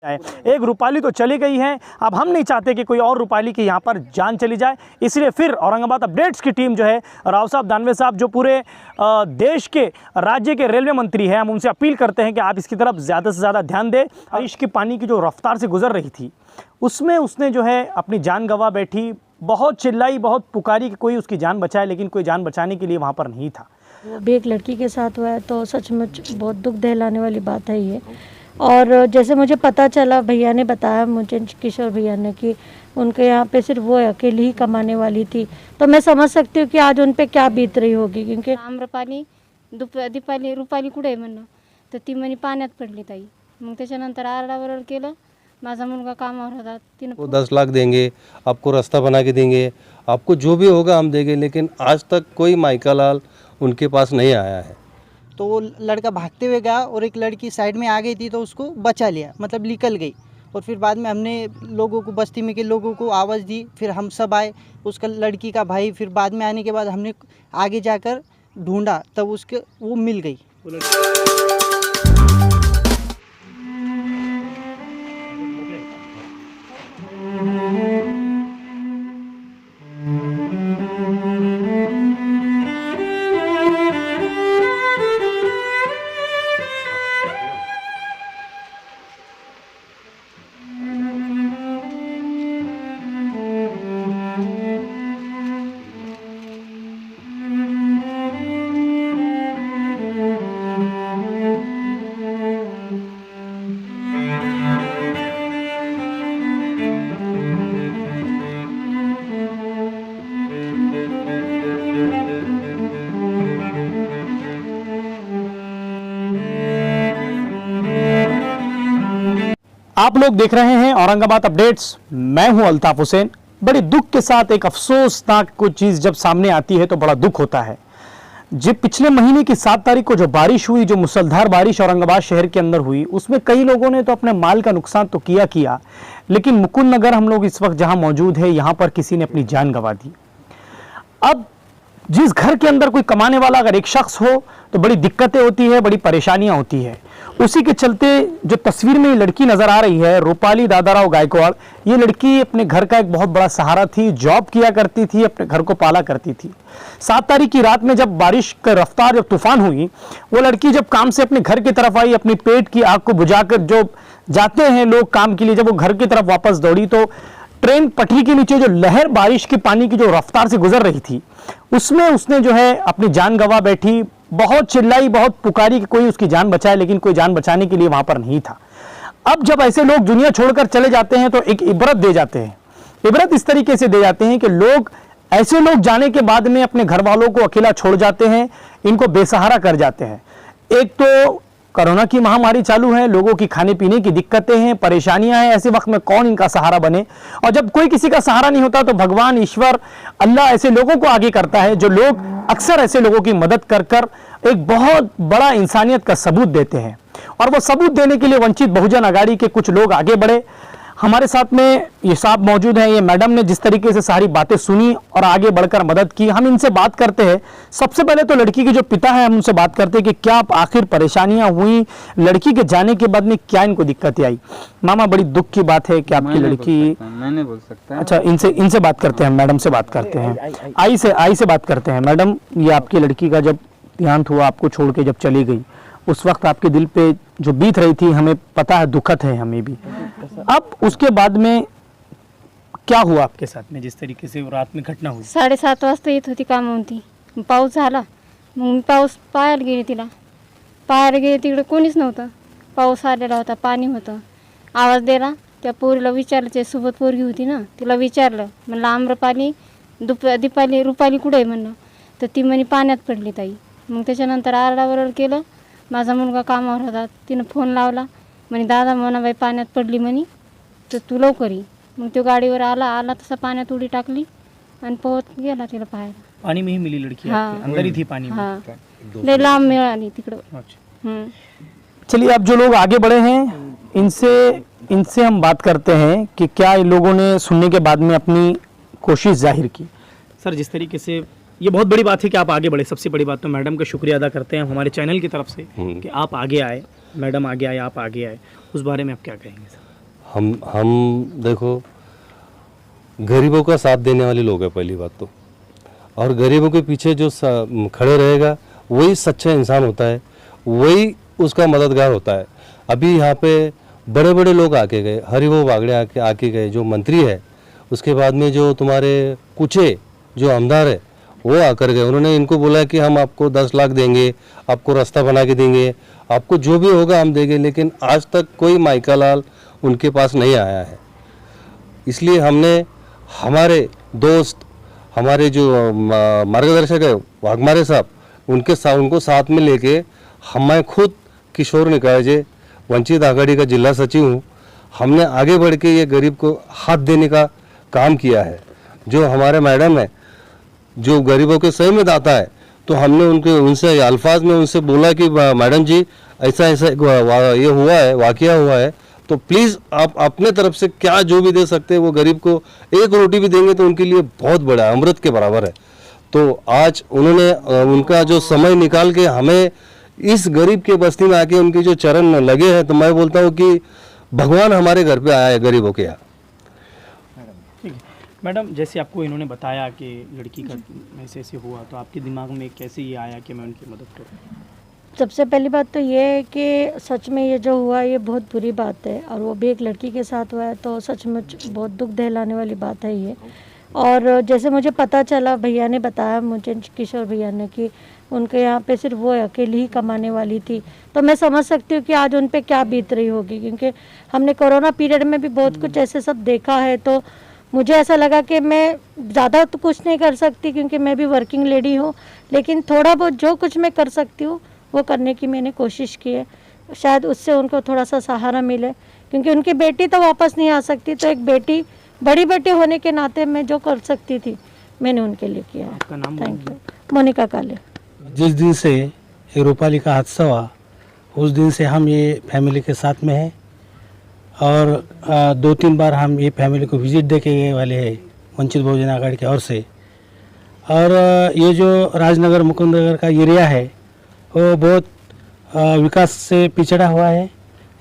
एक रूपाली तो चली गई है, अब हम नहीं चाहते कि कोई और रूपाली की यहाँ पर जान चली जाए। इसलिए फिर औरंगाबाद अपडेट्स की टीम जो है, राव साहब दानवे साहब जो पूरे देश के राज्य के रेलवे मंत्री हैं, हम उनसे अपील करते हैं कि आप इसकी तरफ ज़्यादा से ज़्यादा ध्यान दें। बारिश की पानी की जो रफ्तार से गुजर रही थी उसमें उसने जो है अपनी जान गंवा बैठी, बहुत चिल्लाई, बहुत पुकारी कि कोई उसकी जान बचाए, लेकिन कोई जान बचाने के लिए वहाँ पर नहीं था। वो भी एक लड़की के साथ हुआ है, तो सचमुच बहुत दुख दहलाने वाली बात है ये। और जैसे मुझे पता चला, भैया ने बताया मुझे, किशोर भैया ने, कि उनके यहाँ पे सिर्फ वो अकेली ही कमाने वाली थी, तो मैं समझ सकती हूँ कि आज उन पे क्या बीत रही होगी। क्योंकि आम्रपाली दीपाली रुपाली कुठे आहे म्हणलं, तर ती म्हणे पाण्यात पडली ताई. मग त्याच्यानंतर आरडाओरड केलं. माझा मुलगा कामावर होता, तिने 10 लाख देंगे, आपको रास्ता बना के देंगे, आपको जो भी होगा हम देंगे, लेकिन आज तक कोई माइका लाल उनके पास नहीं आया है। तो वो लड़का भागते हुए गया और एक लड़की साइड में आ गई थी तो उसको बचा लिया, मतलब निकल गई। और फिर बाद में हमने लोगों को, बस्ती में के लोगों को आवाज़ दी, फिर हम सब आए, उसका लड़की का भाई, फिर बाद में आने के बाद हमने आगे जाकर ढूंढा, तब उसके वो मिल गई। आप लोग देख रहे हैं औरंगाबाद अपडेट्स, मैं हूं अल्ताफ हुसैन। बड़े दुख के साथ एक अफसोसनाक कोई चीज़ जब सामने आती है तो बड़ा दुख होता है। जब पिछले महीने की 7 तारीख को जो बारिश हुई, जो मुसलधार बारिश औरंगाबाद शहर के अंदर हुई, उसमें कई लोगों ने तो अपने माल का नुकसान तो किया, लेकिन मुकुंद नगर हम लोग इस वक्त जहां मौजूद है, यहां पर किसी ने अपनी जान गंवा दी। अब जिस घर के अंदर कोई कमाने वाला अगर एक शख्स हो तो बड़ी दिक्कतें होती है, बड़ी परेशानियां होती है। उसी के चलते जो तस्वीर में ये लड़की नजर आ रही है, रूपाली दादाराव गायकवाड़, ये लड़की अपने घर का एक बहुत बड़ा सहारा थी, जॉब किया करती थी, अपने घर को पाला करती थी। 7 तारीख की रात में जब बारिश का रफ्तार, जब तूफान हुई, वो लड़की जब काम से अपने घर की तरफ आई, अपनी पेट की आग को बुझाकर, जो जाते हैं लोग काम के लिए, जब वो घर की तरफ वापस दौड़ी तो ट्रेन पटरी के नीचे जो लहर बारिश के पानी की जो रफ्तार से गुजर रही थी, उसमें उसने जो है अपनी जान गंवा बैठी, बहुत चिल्लाई, बहुत पुकारी कि कोई उसकी जान बचाए, लेकिन कोई जान बचाने के लिए वहां पर नहीं था। अब जब ऐसे लोग दुनिया छोड़कर चले जाते हैं तो एक इबरत दे जाते हैं। इबरत इस तरीके से दे जाते हैं कि लोग, ऐसे लोग जाने के बाद में अपने घर वालों को अकेला छोड़ जाते हैं, इनको बेसहारा कर जाते हैं। एक तो कोरोना की महामारी चालू है, लोगों की खाने पीने की दिक्कतें हैं, परेशानियां हैं, ऐसे वक्त में कौन इनका सहारा बने। और जब कोई किसी का सहारा नहीं होता तो भगवान, ईश्वर, अल्लाह ऐसे लोगों को आगे करता है, जो लोग अक्सर ऐसे लोगों की मदद कर कर एक बहुत बड़ा इंसानियत का सबूत देते हैं। और वो सबूत देने के लिए वंचित बहुजन अघाड़ी के कुछ लोग आगे बढ़े। हमारे साथ में ये साहब मौजूद हैं, ये मैडम ने जिस तरीके से सारी बातें सुनी और आगे बढ़कर मदद की, हम इनसे बात करते हैं। सबसे पहले तो लड़की के जो पिता हैं, हम उनसे बात करते हैं कि क्या आखिर परेशानियां हुई, लड़की के जाने के बाद में क्या इनको दिक्कतें आई। मामा, बड़ी दुख की बात है कि आपकी लड़की, मैंने बोल सकता है। अच्छा, इनसे बात करते हैं, मैडम से बात करते हैं, आई से बात करते हैं। मैडम, ये आपकी लड़की का जब देहांत हुआ, आपको छोड़ के जब चली गई, उस वक्त आपके दिल पे जो बीत रही थी, हमें पता है, दुखद है हमें भी। अब उसके बाद में क्या हुआ आपके साथ में, जिस तरीके से रात में घटना हुई? 7:30 वाजता येत होती कामावरून ती. पाऊस झाला, मग मी पाऊस पाहायला गेले तिला. पाहायला गेले, तिकडे कोणीच नव्हतं. पाऊस आलेला होता, पाणी होतं. आवाज दिला, त्या पोरीला विचारलं, ते सोबत पोरगी होती ना, तिला विचारलं, म्हणलं आम्रपाली दीपाली रुपाली कुठे आहे म्हणलं, तर ती म्हणे पाण्यात पडली ताई. मग त्याच्यानंतर आरडाओरड केलं. माझा मुलगा कामावर होता, तिनं फोन लावला, म्हणे दादा मोनाबाई पाण्यात पडली म्हणे, तर तू लवकर ये. मग तो गाडीवर आला तसा पाण्यात उडी टाकली आणि पोहत गेला तिला पाहायला. पानी में ही मिली लड़की? हाँ, अंदर ही थी पानी में? हाँ, लय लांब मिळाली तिकडं. चलिए, अब जो लोग आगे बढ़े हैं, इनसे हम बात करते हैं कि क्या इन लोगों ने सुनने के बाद में अपनी कोशिश जाहिर की। सर, जिस तरीके से ये बहुत बड़ी बात है कि आप आगे बढ़े, सबसे बड़ी बात तो मैडम का शुक्रिया अदा करते हैं हमारे चैनल की तरफ से कि आप आगे आए, मैडम आगे आए, आप आगे आए, उस बारे में आप क्या कहेंगे सर? हम देखो गरीबों का साथ देने वाले लोग हैं पहली बात तो, और गरीबों के पीछे जो खड़े रहेगा वही सच्चा इंसान होता है, वही उसका मददगार होता है। अभी यहाँ पे बड़े बड़े लोग आके गए, हरिवो बागड़े आके गए, जो मंत्री है, उसके बाद में जो तुम्हारे कुचे जो आमदार है वो आकर गए। उन्होंने इनको बोला कि हम आपको 10 लाख देंगे, आपको रास्ता बना के देंगे, आपको जो भी होगा हम देंगे, लेकिन आज तक कोई माइका लाल उनके पास नहीं आया है। इसलिए हमने हमारे दोस्त, हमारे जो मार्गदर्शक है वाघमारे साहब, उनको साथ में लेके मैं खुद किशोर निकाय वंचित आघाड़ी का जिला सचिव हूँ, हमने आगे बढ़ के ये गरीब को हाथ देने का काम किया है। जो हमारे मैडम है जो गरीबों के सही में दाता है, तो हमने उनसे अल्फाज में उनसे बोला कि मैडम जी ऐसा ऐसा ये हुआ है, वाकया हुआ है, तो प्लीज़ आप अपने तरफ से क्या जो भी दे सकते हैं वो गरीब को एक रोटी भी देंगे तो उनके लिए बहुत बड़ा अमृत के बराबर है। तो आज उन्होंने उनका जो समय निकाल के हमें इस गरीब के बस्ती में आके उनके जो चरण में लगे हैं, तो मैं बोलता हूँ कि भगवान हमारे घर पे आया है गरीबों के यहाँ। ठीक है मैडम, जैसे आपको इन्होंने बताया कि लड़की का ऐसे ऐसे हुआ, तो आपके दिमाग में कैसे ये आया कि मैं उनकी मदद करूँ? सबसे पहली बात तो ये है कि सच में ये जो हुआ ये बहुत बुरी बात है, और वो भी एक लड़की के साथ हुआ है, तो सचमुच बहुत दुख दहलाने वाली बात है ये। और जैसे मुझे पता चला, भैया ने बताया मुझे, किशोर भैया ने, कि उनके यहाँ पे सिर्फ वो अकेली ही कमाने वाली थी, तो मैं समझ सकती हूँ कि आज उन पे क्या बीत रही होगी, क्योंकि हमने कोरोना पीरियड में भी बहुत कुछ ऐसे सब देखा है। तो मुझे ऐसा लगा कि मैं ज़्यादा तो कुछ नहीं कर सकती क्योंकि मैं भी वर्किंग लेडी हूँ, लेकिन थोड़ा बहुत जो कुछ मैं कर सकती हूँ वो करने की मैंने कोशिश की है। शायद उससे उनको थोड़ा सा सहारा मिले, क्योंकि उनकी बेटी तो वापस नहीं आ सकती, तो एक बेटी, बड़ी बेटी होने के नाते मैं जो कर सकती थी मैंने उनके लिए किया है। आपका नाम? Thank you. मोनिका काले। जिस दिन से ये रूपाली का हादसा हुआ उस दिन से हम ये फैमिली के साथ में हैं, और 2-3 बार हम ये फैमिली को विजिट दे के गए वाले हैं वंचित बहुजन आघाड़ी की ओर से। और ये जो राजनगर मुकुंदनगर का एरिया है वो बहुत विकास से पिछड़ा हुआ है।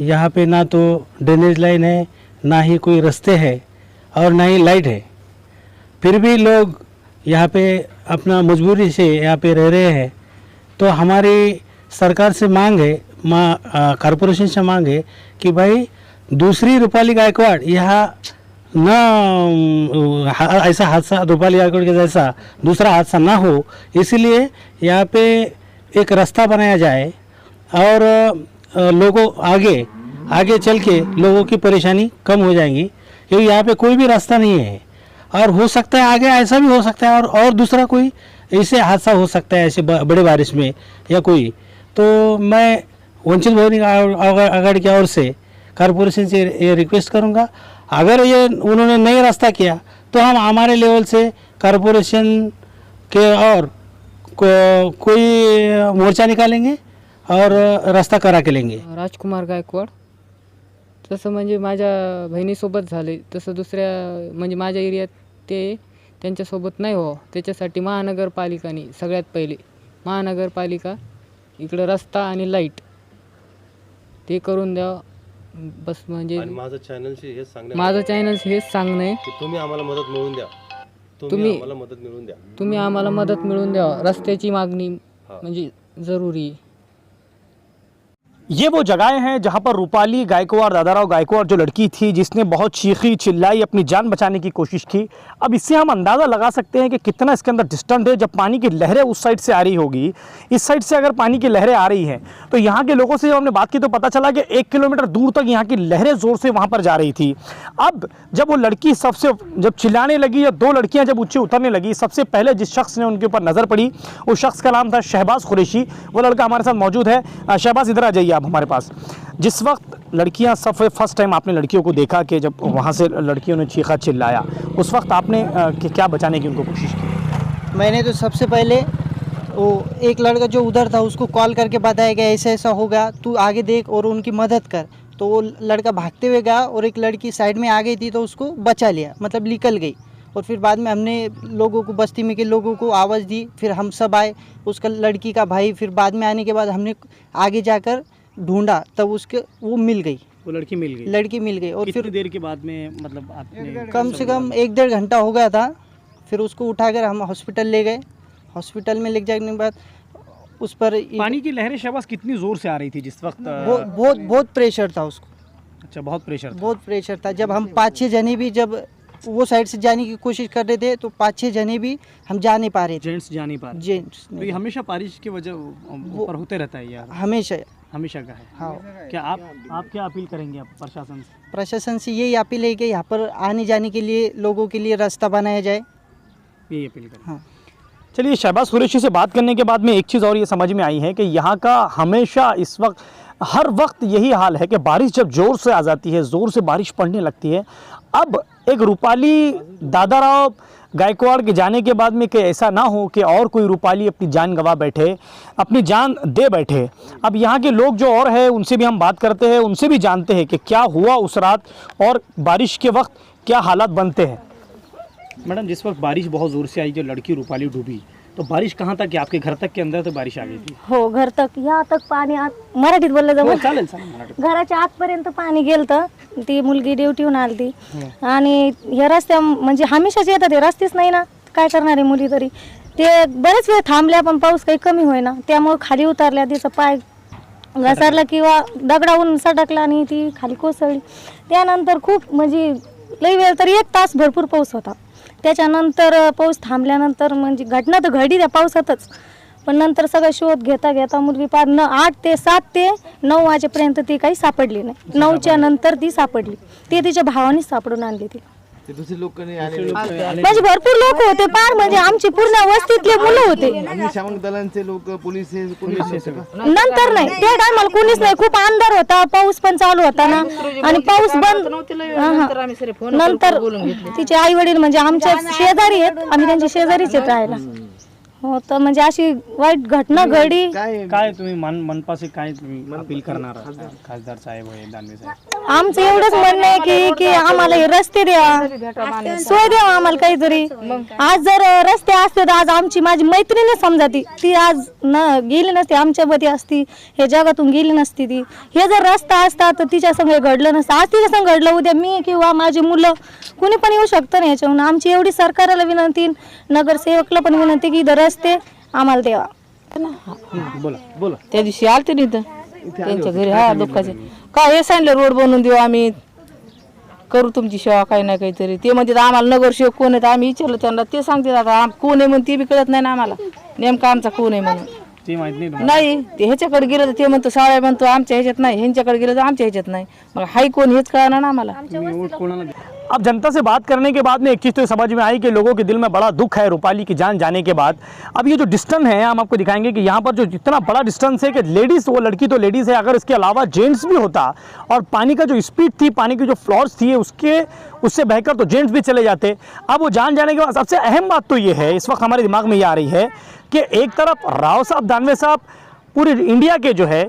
यहाँ पे ना तो ड्रेनेज लाइन है, ना ही कोई रास्ते है, और ना ही लाइट है। फिर भी लोग यहाँ पे अपना मजबूरी से यहाँ पे रह रहे हैं। तो हमारी सरकार से मांग है, कॉरपोरेशन से मांग है कि भाई दूसरी रूपाली गायकवाड़ यहाँ ना ऐसा हादसा रूपाली गायकवाड़ के जैसा दूसरा हादसा ना हो, इसलिए यहाँ पे एक रास्ता बनाया जाए, और लोगों आगे चल के लोगों की परेशानी कम हो जाएंगी, क्योंकि यहाँ पे कोई भी रास्ता नहीं है। और हो सकता है आगे ऐसा भी हो सकता है, और दूसरा कोई ऐसे हादसा हो सकता है ऐसे बड़े बारिश में या कोई। तो मैं वंचित बहुजन आघाड़ी की ओर से कॉरपोरेशन से ये रिक्वेस्ट करूँगा, अगर ये उन्होंने नया रास्ता किया तो हम हमारे लेवल से कॉरपोरेशन के और कोई मोर्चा निकालेंगे और रास्ता करा के लेंगे। राजकुमार गायकवाड, तसं म्हणजे माझ्या बहिणीसोबत झाले तसं दुसऱ्या म्हणजे माझ्या एरियात ते त्यांच्यासोबत नाही हो, त्याच्यासाठी महानगरपालिकाने सगळ्यात पहिले महानगरपालिका इकडं रस्ता आणि लाईट ते करून द्यावं बस। म्हणजे आणि माझं चॅनलशी हेच सांगणं माझं चॅनल हेच सांगणं आहे की तुम्ही आम्हाला मदत मिळवून द्या, तुम्ही आम्हाला मदत मिळवून द्या, तुम्ही आम्हाला मदत मिळवून द्यावा, रस्त्याची मागणी म्हणजे जरूरी आहे। ये वो जगहें हैं जहां पर रूपाली गायकवाड़, दादाराव गायकवाड़ जो लड़की थी जिसने बहुत चीखी चिल्लाई, अपनी जान बचाने की कोशिश की। अब इससे हम अंदाज़ा लगा सकते हैं कि कितना इसके अंदर डिस्टेंट है। जब पानी की लहरें उस साइड से आ रही होगी, इस साइड से अगर पानी की लहरें आ रही हैं, तो यहाँ के लोगों से जब हमने बात की तो पता चला कि 1 किलोमीटर दूर तक यहाँ की लहरें ज़ोर से वहाँ पर जा रही थी। अब जब वो लड़की जब चिल्लाने लगी, या 2 लड़कियाँ जब ऊँचे उतरने लगी, सबसे पहले जिस शख्स ने उनके ऊपर नज़र पड़ी उस शख्स का नाम था शहबाज कुरैशी। वो लड़का हमारे साथ मौजूद है। शहबाज, इधर आ जाइए आप हमारे पास। जिस वक्त लड़कियां सब फर्स्ट टाइम आपने लड़कियों को देखा कि जब वहाँ से लड़कियों ने चीखा चिल्लाया, उस वक्त आपने क्या बचाने की उनको कोशिश की? मैंने तो सबसे पहले वो एक लड़का जो उधर था उसको कॉल करके बताया कि ऐसा ऐसा होगा, तू आगे देख और उनकी मदद कर। तो वो लड़का भागते हुए गया और एक लड़की साइड में आ गई थी तो उसको बचा लिया, मतलब निकल गई। और फिर बाद में हमने लोगों को, बस्ती में के लोगों को आवाज़ दी, फिर हम सब आए, उसका लड़की का भाई। फिर बाद में आने के बाद हमने आगे जाकर ढूंढा, तब वो मिल गई वो लड़की मिल गई? लड़की मिल गई और कितनी फिर देर के बाद में मतलब आपने? कम से कम 1-1.5 घंटा हो गया था। फिर उसको उठाकर हम हॉस्पिटल ले गए। हॉस्पिटल में ले जाने के बाद उस पर पानी की लहरें शहबाज कितनी जोर से आ रही थी जिस वक्त? बहुत प्रेशर था उसको, अच्छा, बहुत प्रेशर था। बहुत प्रेशर था। जब हम 5-6 जने भी जब वो साइड से जाने की कोशिश कर रहे थे तो 5-6 जने भी हम जा नहीं पा रहे थे। जेंट्स जा नहीं पा रहे। जेंट्स तो ये हमेशा बारिश की वजह ऊपर होते रहता है यार, हमेशा। हमेशा का है। हाँ, क्या आप क्या अपील करेंगे आप प्रशासन से? प्रशासन से यही अपील है कि यहाँ पर आने जाने के लिए लोगों के लिए रास्ता बनाया जाए। यही अपील करें। हाँ। चलिए, शहबाज कुरैशी से बात करने के बाद में एक चीज़ और ये समझ में आई है कि यहाँ का हमेशा इस वक्त हर वक्त यही हाल है कि बारिश जब ज़ोर से आ जाती है, ज़ोर से बारिश पड़ने लगती है। अब एक रूपाली दादाराव गायकवाड़ के जाने के बाद में कि ऐसा ना हो कि और कोई रूपाली अपनी जान गंवा बैठे, अपनी जान दे बैठे। अब यहाँ के लोग जो और है उनसे भी हम बात करते हैं, उनसे भी जानते हैं कि क्या हुआ उस रात और बारिश के वक्त क्या हालात बनते हैं। मैडम, जिस वक्त बारिश बहुत ज़ोर से आई, जो लड़की रूपाली डूबी, तो बारिश कहाँ तक? आपके घर तक के अंदर तो बारिश आ गई थी? हो, घर तक, या तक पाणी आत, मराठीत बोललं हो, जाऊ, चालेल चालेल मराठी. घराच्या आतपर्यंत पाणी गेलतं. ती मुलगी ड्युटीहून आलती आणि या रस्त्या म्हणजे हमेशाच येतात, ते रस्तेच नाही ना, काय करणार आहे मुली तरी. ते बरेच वेळ थांबल्या पण पाऊस काही कमी होईना, त्यामुळे खाली उतरल्या. तिचा पाय घसरला किंवा दगडावून सडकला आणि ती खाली कोसळली. त्यानंतर खूप म्हणजे लई वेळ, तरी 1 तास भरपूर पाऊस होता. त्याच्यानंतर पाऊस थांबल्यानंतर म्हणजे घटना तर घडली त्या पावसातच, पण नंतर सगळं शोध घेता घेता मुलगी पार 7 ते 9 वाजेपर्यंत ती काही सापडली नाही. 9च्या नंतर ती सापडली. ते तिच्या भावाने सापडून आणली ती. म्हणजे भरपूर लोक होते, पार म्हणजे आमची पूर्ण वस्तीतले मुलं होते. अग्निशामक दलांचे लोक, पोलीस नंतर नाही, त्या टायमाला कोणीच नाही. खूप अंधार होता, पाऊस पण चालू होता ना, आणि पाऊस बंद. नंतर तिचे आई वडील म्हणजे आमच्या शेजारी आहेत, आम्ही त्यांच्या शेजारीच आहेत राहायला. हो, तर म्हणजे अशी वाईट घटना घडली. काय तुम्ही मनपासे काय तुम्ही अपील करणार आहात? खासदार साहेब आहे, दानवे साहेब, आमचं एवढंच म्हणणं आहे की आम्हाला हे रस्ते द्या, सोय द्या आम्हाला काहीतरी. आज जर रस्ते असते तर आज माझी मैत्रीण समजा ती आज गेली नसती, आमच्या मध्ये असती, हे जगातून गेली नसती ती. हे जर रस्ता असता तर तिच्या संग घडलं नसतं. आज तिच्या संग घडलं, उद्या मी किंवा माझी मुलं कुणी पण येऊ शकतं ना याच्याहून. आमची एवढी सरकारला विनंती, नगरसेवकला पण विनंती की रस्ते आम्हाला द्यावा. बोला. त्या दिवशी आलते नाही तर त्यांच्या घरी, हा दुःखाचे काय हे सांगितलं, रोड बनवून देऊ आम्ही, करू तुमची सेवा, काही नाही काहीतरी. ते म्हणतात आम्हाला नगरसेवक कोण आहे, आम्ही विचारलं त्यांना, ते सांगते आता कोण आहे म्हणून ते बी कळत नाही ना आम्हाला नेमका आमचा कोण आहे म्हणून. ते माहित नाही, ते ह्याच्याकडे गेलं तर ते म्हणतो साळ्या म्हणतो आमच्या ह्याच्यात नाही, ह्यांच्याकडे गेलं तर आमच्या ह्याच्यात नाही. मग हाय कोण हेच कळणार ना आम्हाला. अब जनता से बात करने के बाद में एक चीज़ तो समझ में आई कि लोगों के दिल में बड़ा दुख है रूपाली की जान जाने के बाद. अब ये जो डिस्टेंस है, हम आपको दिखाएंगे कि यहाँ पर जो जितना बड़ा डिस्टेंस है कि लेडीज़, वो लड़की तो लेडीज़ है, अगर इसके अलावा जेंट्स भी होता और पानी का जो स्पीड थी, पानी की जो फ्लोर्स थी, उससे बहकर तो जेंट्स भी चले जाते. अब वो जान जाने के बाद सबसे अहम बात तो ये है, इस वक्त हमारे दिमाग में ये आ रही है कि एक तरफ राव साहब, दानवे साहब पूरे इंडिया के जो है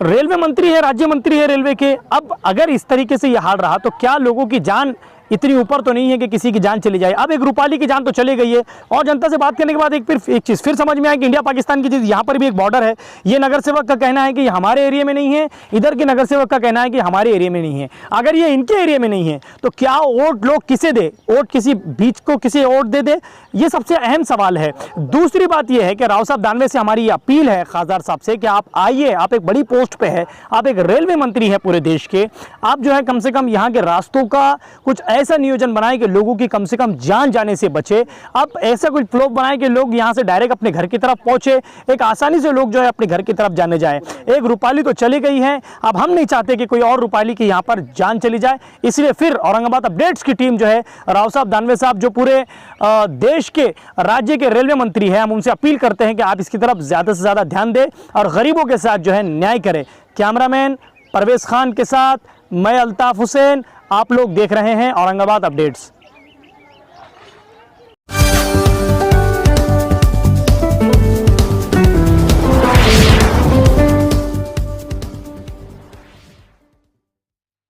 रेलवे मंत्री है, राज्य मंत्री है रेलवे के. अब अगर इस तरीके से ये हाल रहा तो क्या लोगों की जान इतनी ऊपर तो नहीं है कि किसी की जान चली जाए. अब एक रूपाली की जान तो चली गई है. और जनता से बात करने के बाद एक चीज़ फिर समझ में आया कि इंडिया पाकिस्तान की चीज़, यहाँ पर भी एक बॉर्डर है. ये नगर सेवक का कहना है कि हमारे एरिया में नहीं है, इधर के नगर सेवक का कहना है कि हमारे एरिया में नहीं है. अगर ये इनके एरिया में नहीं है तो क्या वोट लोग किसे दे? वोट किसी बीच को किसी वोट दे? ये सबसे अहम सवाल है. दूसरी बात यह है कि राव साहब दानवे से हमारी अपील है खासदार साहब से कि आप आइए, आप एक बड़ी पोस्ट पे है, आप एक रेलवे मंत्री हैं पूरे देश के, आप जो है कम से कम यहाँ के रास्तों का कुछ ऐसा नियोजन बनाए कि लोगों की कम से कम जान जाने से बचे. आप ऐसा कुछ फ्लो बनाए कि लोग यहाँ से डायरेक्ट अपने घर की तरफ पहुँचे, एक आसानी से लोग जो है अपने घर की तरफ जाने जाए. एक रूपाली तो चली गई है, अब हम नहीं चाहते कि कोई और रूपाली की यहाँ पर जान चली जाए. इसलिए फिर औरंगाबाद अपडेट्स की टीम जो है, राव साहब दानवे साहब जो पूरे देश के राज्य के रेलवे मंत्री हैं, हम उनसे अपील करते हैं कि आप इसकी तरफ ज़्यादा से ज़्यादा ध्यान दें और गरीबों के साथ जो है न्याय करें. कैमरामैन परवेज़ खान के साथ मैं अल्ताफ़ हुसैन, आप लोग देख रहे हैं औरंगाबाद अपडेट्स.